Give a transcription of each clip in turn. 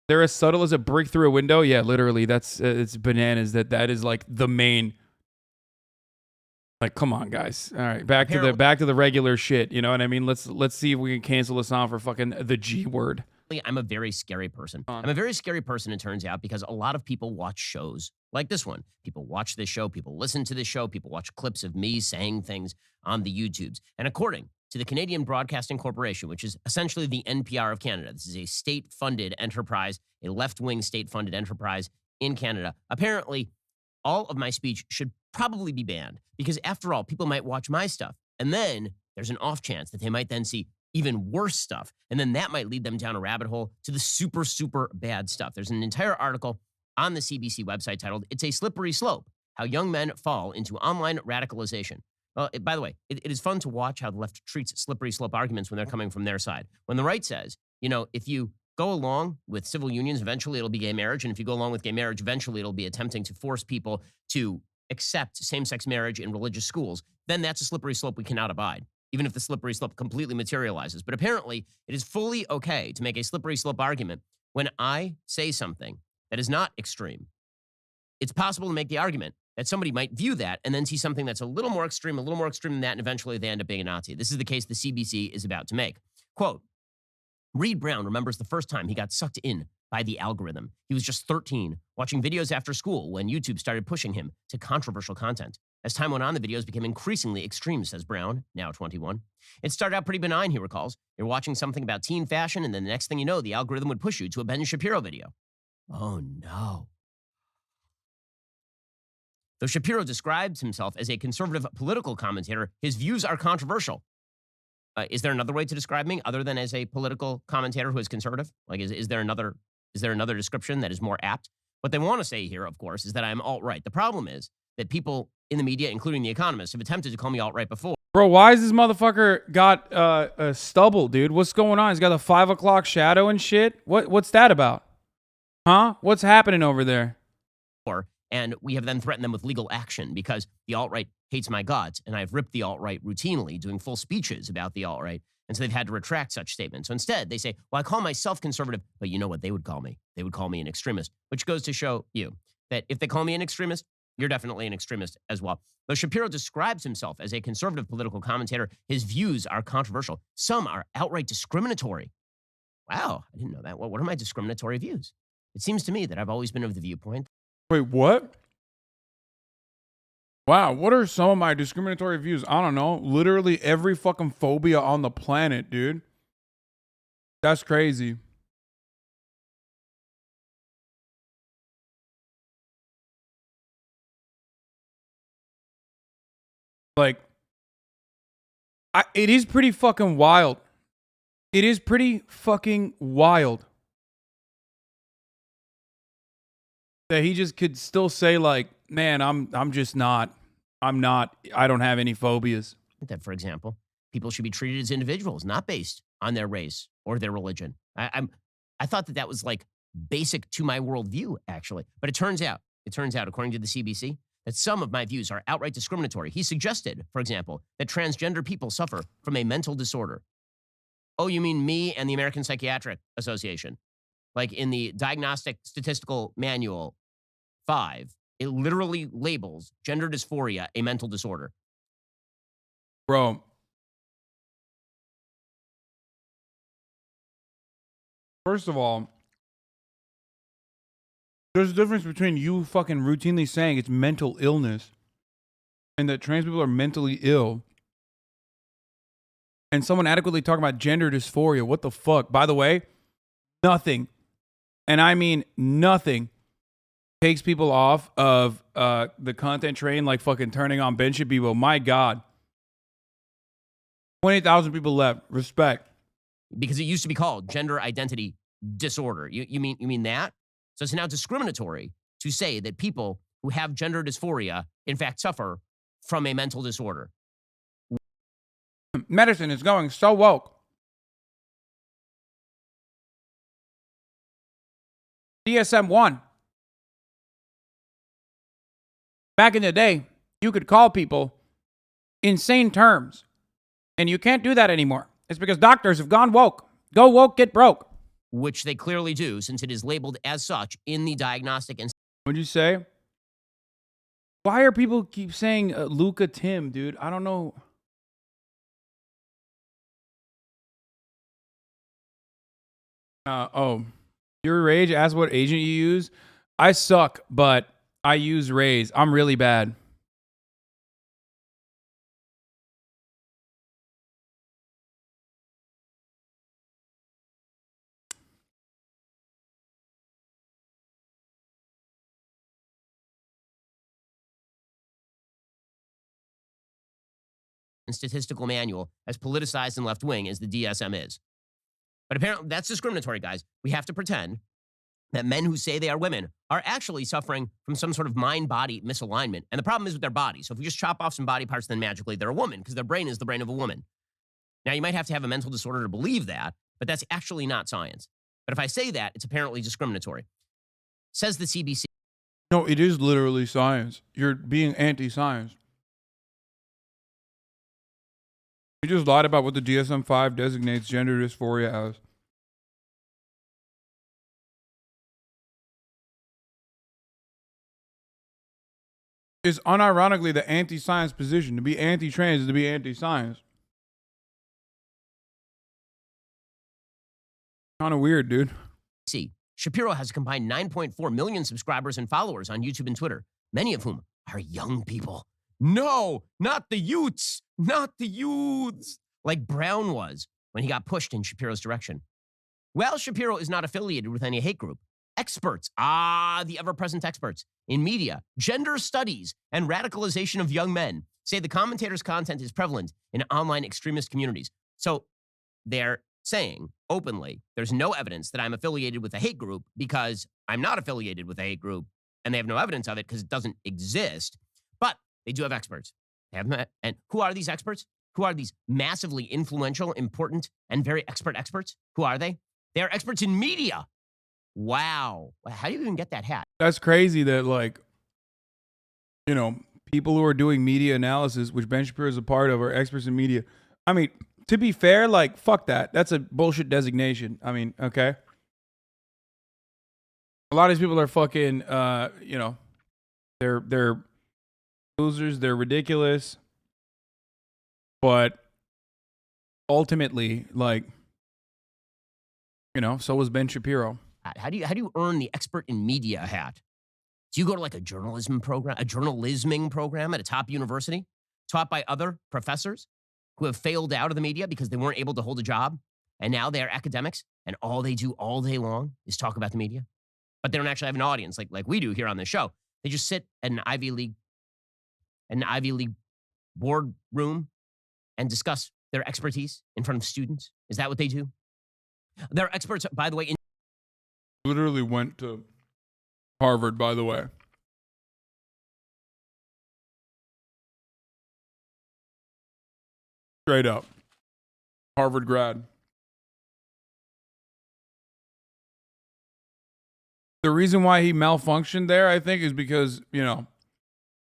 They're as subtle as a brick through a window. Yeah, literally. That's it's bananas. That is like the main. Like, come on, guys. All right, back to the regular shit. You know what I mean? Let's see if we can cancel this on for fucking the G word. I'm a very scary person. I'm a very scary person, it turns out, because a lot of people watch shows like this one. People watch this show. People listen to this show. People watch clips of me saying things on the YouTubes. And according to the Canadian Broadcasting Corporation, which is essentially the NPR of Canada, this is a state-funded enterprise, a left-wing state-funded enterprise in Canada. Apparently, all of my speech should probably be banned because, after all, people might watch my stuff. And then there's an off chance that they might then see even worse stuff. And then that might lead them down a rabbit hole to the super, super bad stuff. There's an entire article on the CBC website titled, "It's a Slippery Slope, How Young Men Fall into Online Radicalization." Well, by the way, it is fun to watch how the left treats slippery slope arguments when they're coming from their side. When the right says, you know, if you go along with civil unions, eventually it'll be gay marriage. And if you go along with gay marriage, eventually it'll be attempting to force people to accept same-sex marriage in religious schools, then that's a slippery slope we cannot abide, even if the slippery slope completely materializes. But apparently, it is fully okay to make a slippery slope argument when I say something that is not extreme. It's possible to make the argument that somebody might view that and then see something that's a little more extreme than that, and eventually they end up being a Nazi. This is the case the CBC is about to make. Quote, Reed Brown remembers the first time he got sucked in by the algorithm. He was just 13, watching videos after school when YouTube started pushing him to controversial content. As time went on, the videos became increasingly extreme, says Brown, now 21. It started out pretty benign, he recalls. You're watching something about teen fashion, and then the next thing you know, the algorithm would push you to a Ben Shapiro video. Oh, no. Though Shapiro describes himself as a conservative political commentator, his views are controversial. Is there another way to describe me other than as a political commentator who is conservative? Like, is there another description that is more apt? What they want to say here, of course, is that I'm alt-right. The problem is that people in the media, including The Economist, have attempted to call me alt-right before. Bro, why is this motherfucker got a stubble, dude? What's going on? He's got a 5 o'clock shadow and shit. What's that about? Huh? What's happening over there? And we have then threatened them with legal action because the alt-right hates my guts, and I've ripped the alt-right routinely, doing full speeches about the alt-right, and so they've had to retract such statements. So instead, they say, well, I call myself conservative, but you know what they would call me? They would call me an extremist, which goes to show you that if they call me an extremist, you're definitely an extremist as well. Though Shapiro describes himself as a conservative political commentator, his views are controversial. Some are outright discriminatory. Wow, I didn't know that. Well, what are my discriminatory views? It seems to me that I've always been of the viewpoint. Wait, what? Wow, what are some of my discriminatory views? I don't know. Literally every fucking phobia on the planet, dude. That's crazy. Like, it is pretty fucking wild. It is pretty fucking wild that he just could still say, like, man, I'm just not, I don't have any phobias. That, for example, people should be treated as individuals, not based on their race or their religion. I thought that was like basic to my worldview, actually. But it turns out, according to the CBC, that some of my views are outright discriminatory. He suggested, for example, that transgender people suffer from a mental disorder. Oh, you mean me and the American Psychiatric Association? Like in the Diagnostic Statistical Manual 5, it literally labels gender dysphoria a mental disorder. Bro. First of all, there's a difference between you fucking routinely saying it's mental illness and that trans people are mentally ill and someone adequately talking about gender dysphoria. What the fuck? By the way, nothing, and I mean nothing, takes people off of the content train like fucking turning on Ben Shapiro. My God. 20,000 people left. Respect. Because it used to be called gender identity disorder. You mean that? So it's now discriminatory to say that people who have gender dysphoria, in fact, suffer from a mental disorder. Medicine is going so woke. DSM-1. Back in the day, you could call people insane terms. And you can't do that anymore. It's because doctors have gone woke. Go woke, get broke. which they clearly do since it is labeled as such in the diagnostic and What'd you say? Why are people keep saying Luca Tim, dude? I don't know. Oh, your Rage asked what agent you use. I suck, but I use Raze. I'm really bad. statistical manual as politicized and left wing as the DSM is. But apparently that's discriminatory, guys. We have to pretend that men who say they are women are actually suffering from some sort of mind-body misalignment. And the problem is with their body. So if we just chop off some body parts, then magically they're a woman because their brain is the brain of a woman. Now, you might have to have a mental disorder to believe that, but that's actually not science. But if I say that, it's apparently discriminatory. Says the CBC. No, it is literally science. You're being anti-science. You just lied about what the DSM-5 designates gender dysphoria as. It's unironically the anti-science position. To be anti-trans is to be anti-science. Kind of weird, dude. See, Shapiro has a combined 9.4 million subscribers and followers on YouTube and Twitter, many of whom are young people. No, not the youths, not the youths, like Brown was when he got pushed in Shapiro's direction. Well, Shapiro is not affiliated with any hate group. Experts, the ever-present experts in media, gender studies, and radicalization of young men say the commentator's content is prevalent in online extremist communities. So they're saying openly, there's no evidence that I'm affiliated with a hate group because I'm not affiliated with a hate group, and they have no evidence of it because it doesn't exist. But they do have experts. They have, and who are these experts? Who are these massively influential, important, and very expert experts? Who are they? They are experts in media. Wow. How do you even get that hat? That's crazy that, like, you know, people who are doing media analysis, which Ben Shapiro is a part of, are experts in media. I mean, to be fair, like, fuck that. That's a bullshit designation. I mean, okay. A lot of these people are fucking, you know, they're losers. They're ridiculous. But ultimately, like, you know, so was Ben Shapiro. How do you earn the expert in media hat? Do you go to like a journalisming program at a top university taught by other professors who have failed out of the media because they weren't able to hold a job, and now they're academics and all they do all day long is talk about the media? But they don't actually have an audience like we do here on this show. They just sit at an Ivy League board room and discuss their expertise in front of students. Is that what they do? They're experts, by the way. Literally went to Harvard, by the way. Straight up. Harvard grad. The reason why he malfunctioned there, I think, is because, you know,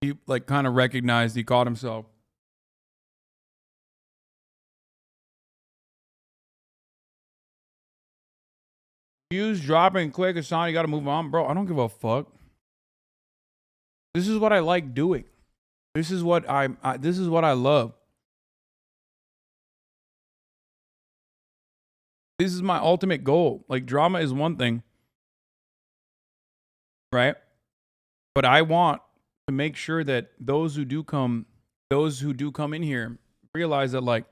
he like kind of recognized he caught himself. Use, drop, and click, Hasan. You got to move on, bro. I don't give a fuck. This is what I like doing. This is what this is what I love. This is my ultimate goal. Like, drama is one thing, right? But I want to make sure that those who do come in here realize that, like,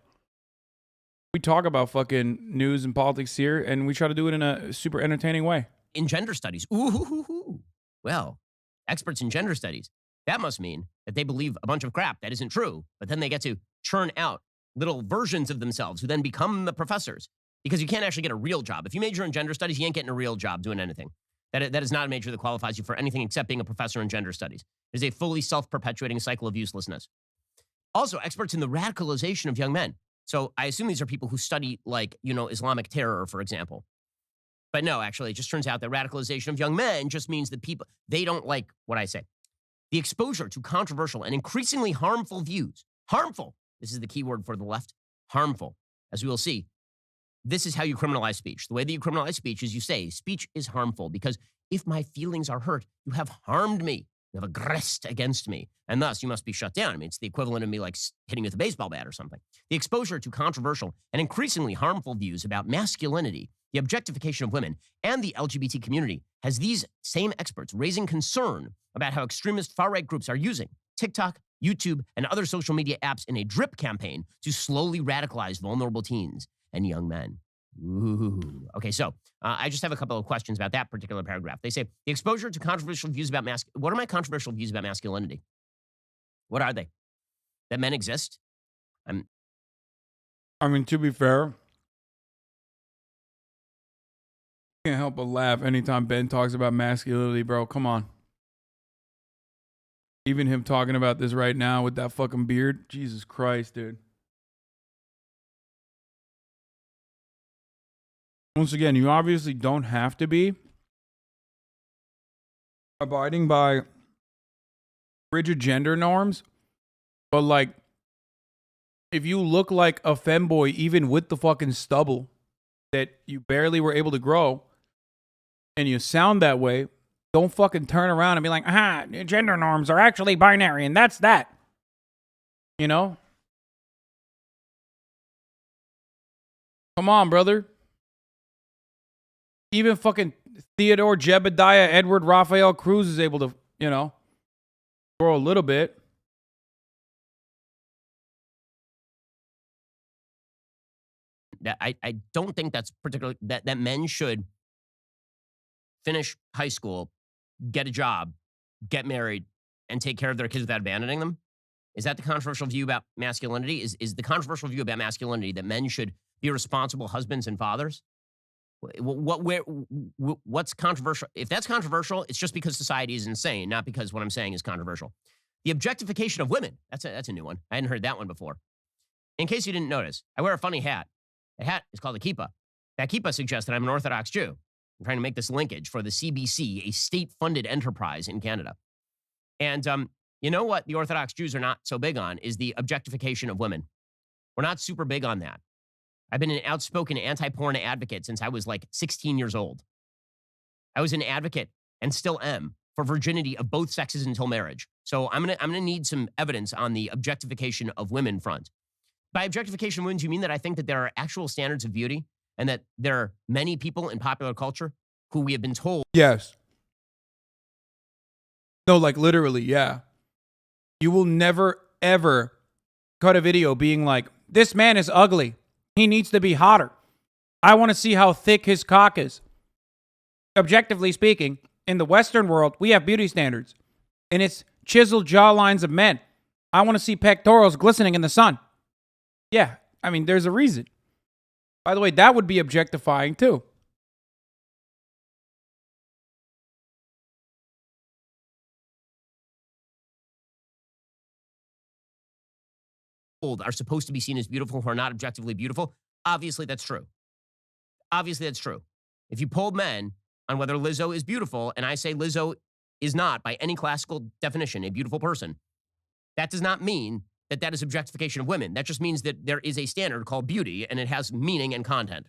we talk about fucking news and politics here, and we try to do it in a super entertaining way. In gender studies. Ooh. Well, experts in gender studies. That must mean that they believe a bunch of crap that isn't true, but then they get to churn out little versions of themselves who then become the professors. Because you can't actually get a real job. If you major in gender studies, you ain't getting a real job doing anything. That is not a major that qualifies you for anything except being a professor in gender studies. It is a fully self-perpetuating cycle of uselessness. Also, experts in the radicalization of young men. So I assume these are people who study, like, you know, Islamic terror, for example. But no, actually, it just turns out that radicalization of young men just means that people, they don't like what I say. The exposure to controversial and increasingly harmful views. Harmful. This is the key word for the left. Harmful. As we will see, this is how you criminalize speech. The way that you criminalize speech is you say speech is harmful because if my feelings are hurt, you have harmed me. You have aggressed against me, and thus you must be shut down. I mean, it's the equivalent of me like hitting you with a baseball bat or something. The exposure to controversial and increasingly harmful views about masculinity, the objectification of women, and the LGBT community has these same experts raising concern about how extremist far-right groups are using TikTok, YouTube, and other social media apps in a drip campaign to slowly radicalize vulnerable teens and young men. Ooh. Okay, so I just have a couple of questions about that particular paragraph. They say the exposure to controversial views about what are my controversial views about masculinity? What are they? That men exist? I mean, to be fair, can't help but laugh anytime Ben talks about masculinity, bro. Come on. Even him talking about this right now with that fucking beard. Jesus Christ, dude. Once again, you obviously don't have to be abiding by rigid gender norms, but like, if you look like a femboy, even with the fucking stubble that you barely were able to grow, and you sound that way, don't fucking turn around and be like, gender norms are actually binary, and that's that. You know? Come on, brother. Even fucking Theodore Jebediah Edward Raphael Cruz is able to, grow a little bit. I don't think that's particularly that men should finish high school, get a job, get married, and take care of their kids without abandoning them. Is that the controversial view about masculinity? Is the controversial view about masculinity that men should be responsible husbands and fathers? What's controversial? If that's controversial, it's just because society is insane, not because what I'm saying is controversial. The objectification of women. That's a new one. I hadn't heard that one before. In case you didn't notice, I wear a funny hat. The hat is called a kippah. That kippah suggests that I'm an Orthodox Jew. I'm trying to make this linkage for the CBC, a state-funded enterprise in Canada. And you know what the Orthodox Jews are not so big on is the objectification of women. We're not super big on that. I've been an outspoken anti-porn advocate since I was like 16 years old. I was an advocate and still am for virginity of both sexes until marriage. So I'm gonna need some evidence on the objectification of women front. By objectification of women, do you mean that I think that there are actual standards of beauty and that there are many people in popular culture who we have been told? Yes. No, like literally, yeah. You will never, ever cut a video being like, this man is ugly. He needs to be hotter. I want to see how thick his cock is. Objectively speaking, in the Western world, we have beauty standards. And it's chiseled jawlines of men. I want to see pectorals glistening in the sun. Yeah, I mean, there's a reason. By the way, that would be objectifying too. Are supposed to be seen as beautiful who are not objectively beautiful. Obviously, that's true. Obviously, that's true. If you polled men on whether Lizzo is beautiful, and I say Lizzo is not, by any classical definition, a beautiful person, that does not mean that that is objectification of women. That just means that there is a standard called beauty, and it has meaning and content.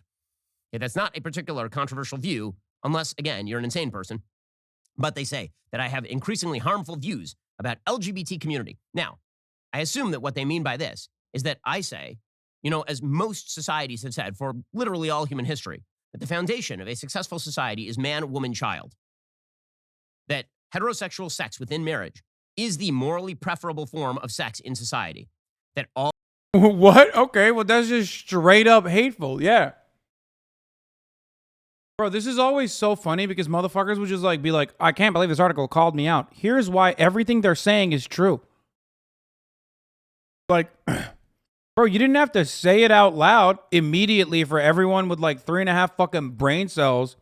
Okay, that's not a particular controversial view, unless, again, you're an insane person. But they say that I have increasingly harmful views about LGBT community. Now, I assume that what they mean by this is that I say, as most societies have said for literally all human history, that the foundation of a successful society is man, woman, child. That heterosexual sex within marriage is the morally preferable form of sex in society. That all... What? Okay, well, that's just straight up hateful. Yeah. Bro, this is always so funny because motherfuckers would just be like, I can't believe this article called me out. Here's why everything they're saying is true. Like, bro, you didn't have to say it out loud immediately for everyone with 3.5 fucking brain cells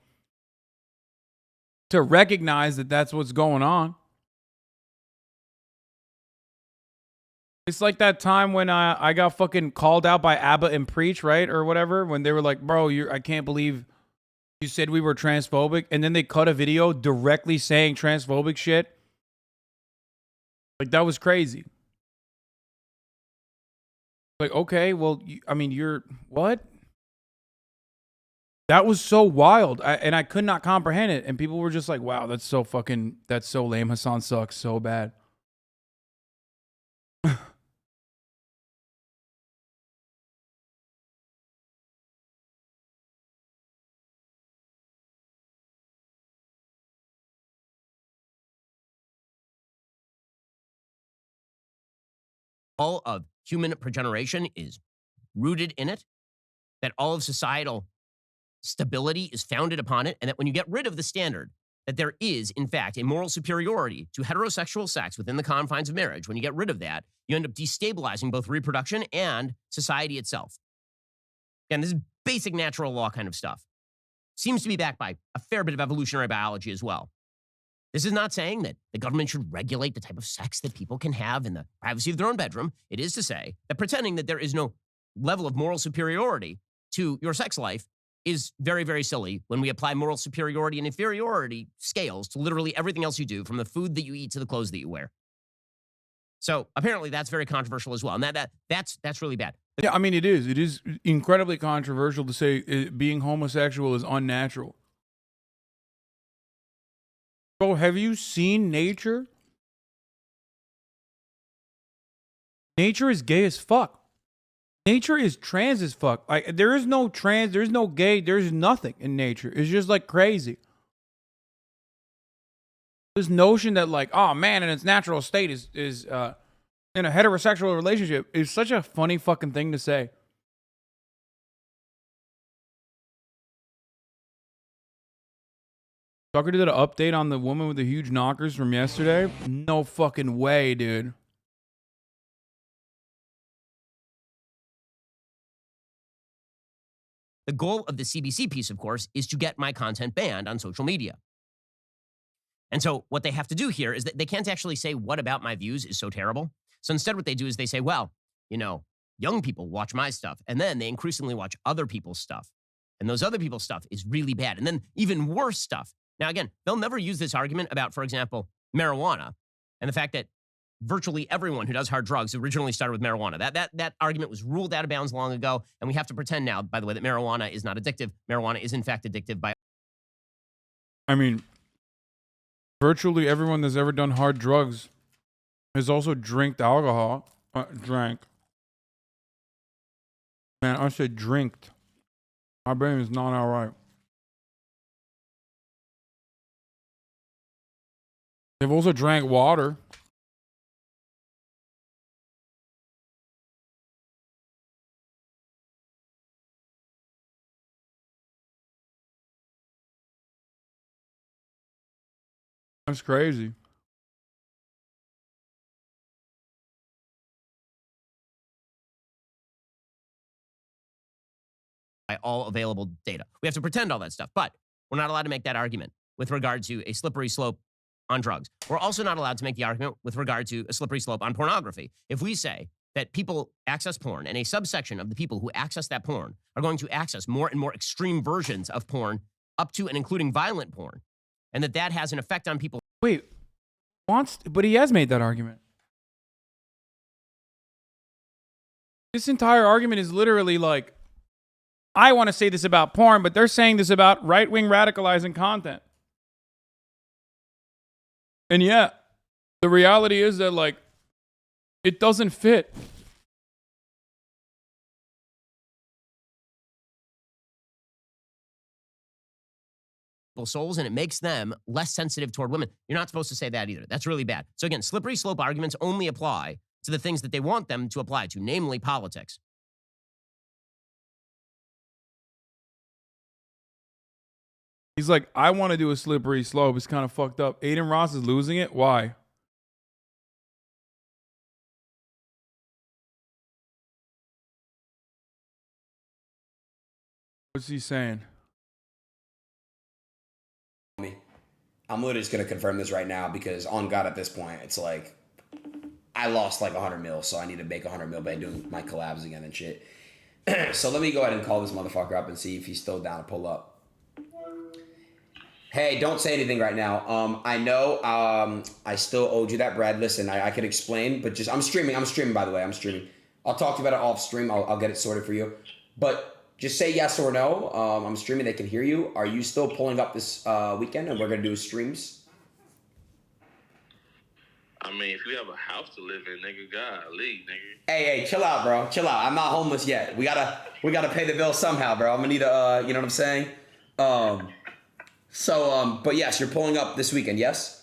to recognize that that's what's going on. It's like that time when I got fucking called out by ABBA and Preach, right? Or whatever, when they were like, bro, I can't believe you said we were transphobic. And then they cut a video directly saying transphobic shit. That was crazy. Okay, well, you're what? That was so wild, and I could not comprehend it. And people were just like, "Wow, that's so lame. Hasan sucks so bad." All of human progeneration is rooted in it, that all of societal stability is founded upon it, and that when you get rid of the standard that there is, in fact, a moral superiority to heterosexual sex within the confines of marriage, when you get rid of that, you end up destabilizing both reproduction and society itself. Again, this is basic natural law kind of stuff. Seems to be backed by a fair bit of evolutionary biology as well. This is not saying that the government should regulate the type of sex that people can have in the privacy of their own bedroom. It is to say that pretending that there is no level of moral superiority to your sex life is very, very silly when we apply moral superiority and inferiority scales to literally everything else you do, from the food that you eat to the clothes that you wear. So apparently that's very controversial as well. And that's really bad. Yeah, I mean, it is. It is incredibly controversial to say being homosexual is unnatural. Bro, have you seen nature? Nature is gay as fuck. Nature is trans as fuck. Like, there is no trans, there's no gay, there's nothing in nature. It's just like crazy. This notion that like, oh man, in its natural state is in a heterosexual relationship is such a funny fucking thing to say. Tucker did an update on the woman with the huge knockers from yesterday. No fucking way, dude. The goal of the CBC piece, of course, is to get my content banned on social media. And so what they have to do here is that they can't actually say what about my views is so terrible. So instead what they do is they say, well, you know, young people watch my stuff, and then they increasingly watch other people's stuff. And those other people's stuff is really bad. And then even worse stuff. Now, again, they'll never use this argument about, for example, marijuana and the fact that virtually everyone who does hard drugs originally started with marijuana. That argument was ruled out of bounds long ago, and we have to pretend now, by the way, that marijuana is not addictive. Marijuana is, in fact, addictive by... I mean, virtually everyone that's ever done hard drugs has also drank alcohol. Drank. Man, I said drinked. My brain is not all right. They've also drank water. That's crazy. By all available data. We have to pretend all that stuff, but we're not allowed to make that argument with regard to a slippery slope on drugs. We're also not allowed to make the argument with regard to a slippery slope on pornography. If we say that people access porn and a subsection of the people who access that porn are going to access more and more extreme versions of porn, up to and including violent porn, and that has an effect on people. Wait, but he has made that argument. This entire argument is literally like, I want to say this about porn, but they're saying this about right-wing radicalizing content. And yeah, the reality is that, like, it doesn't fit. Souls, and it makes them less sensitive toward women. You're not supposed to say that either. That's really bad. So again, slippery slope arguments only apply to the things that they want them to apply to, namely politics. He's like, I want to do a slippery slope. It's kind of fucked up. Aiden Ross is losing it. Why? What's he saying? I'm literally just going to confirm this right now because on God at this point, it's like I lost like 100 mil, so I need to make 100 mil by doing my collabs again and shit. So let me go ahead and call this motherfucker up and see if he's still down to pull up. Hey, don't say anything right now. I know I still owed you that, Brad. Listen, I could explain, but just I'm streaming, by the way. I'm streaming. I'll talk to you about it off stream. I'll get it sorted for you. But Just say yes or no. I'm streaming. They can hear you. Are you still pulling up this weekend and we're going to do streams? I mean, if you have a house to live in, nigga, golly, nigga. Hey, chill out, bro. Chill out. I'm not homeless yet. We gotta pay the bill somehow, bro. I'm gonna need a, you know what I'm saying? But yes, you're pulling up this weekend, yes?